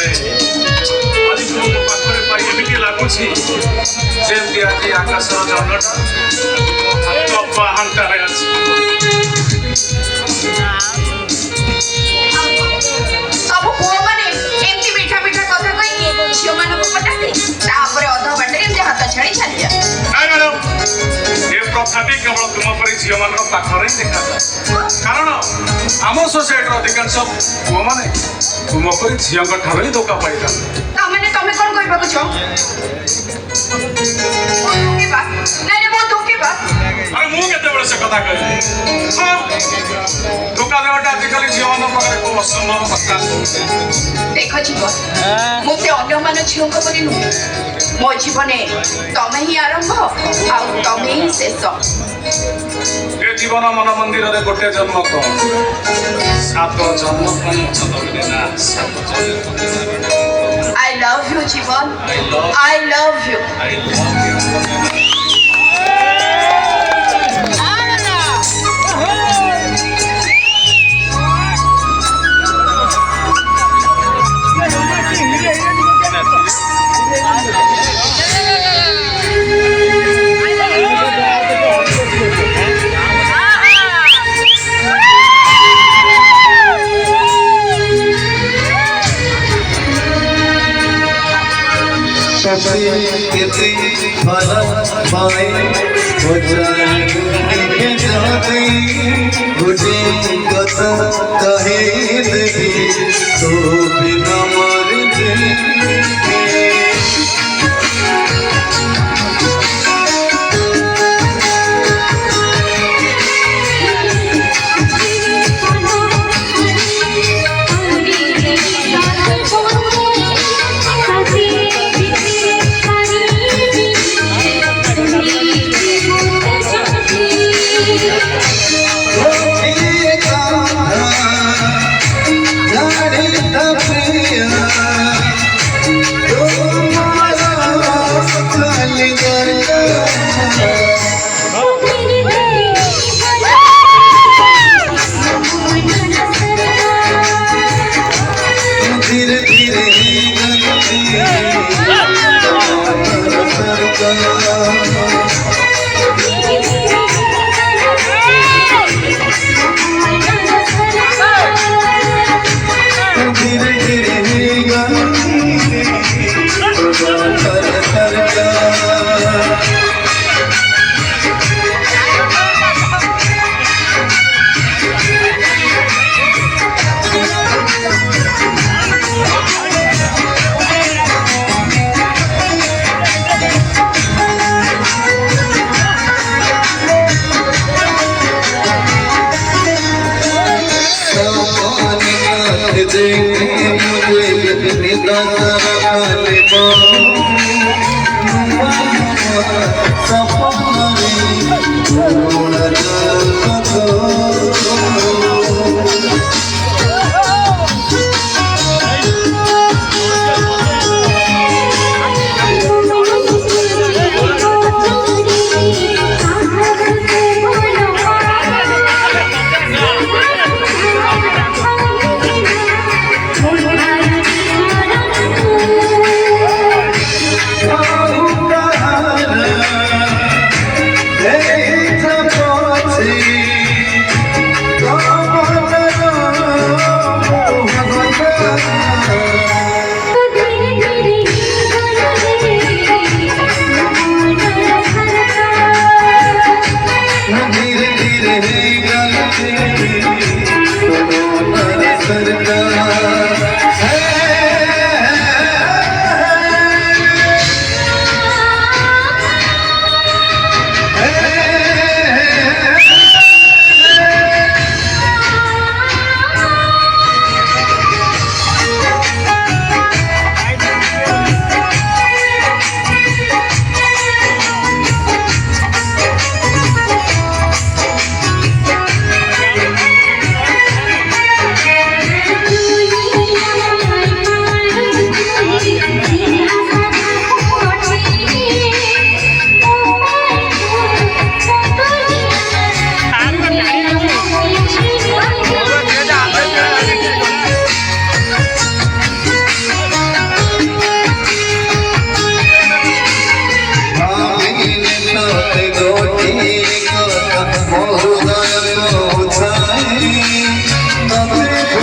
आज तुमको पाखरे पाई एमिति लागुछि जेमति आज आकाशर जन्नटा हाथ बाहांटारे अछि सब पुओ माने एमती मीठा मीठा कथा कहि झियो मानको पटाते तापरे अधा बाटे एमती हाथ छाड़ी चली जा नाही मैडम ए प्रथाटी केवल तुम परि झियो मानक पाखरे देखा जाय कारण आम सोसाइटी अधिकांश पुओ माने तुम परि झियोंक ठारो ही धोखा पाइता ता माने तमे कोन कहबा को छ ओके बा नाही मो धोके बा अरे मु केते बळे से कथा कहली धोखा देवाटा आजिकल जीवन पाखरे को असंभव कथा देखो जीवन मुझे अन्य मान झील परि नुहे मो जीवने तमे ही आरंभ आउ तमे ही शेष ए जीवन मन मंदिर रे गोटे जन्म को सात जन्म पंचदने ना सात जन्म आई लव यू जीवन आई लव यू कितनी भला पाए हो जाए के जाते मुझे कथा कहे नहीं तो बिना मर धीरे धीरे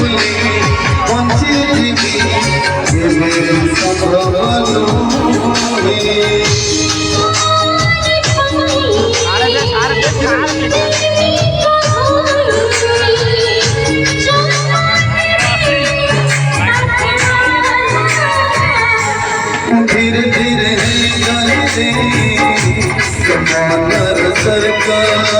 भूली बंची जीवी एबे संभवनु धीरे धीरे गली दे कमानर सरकार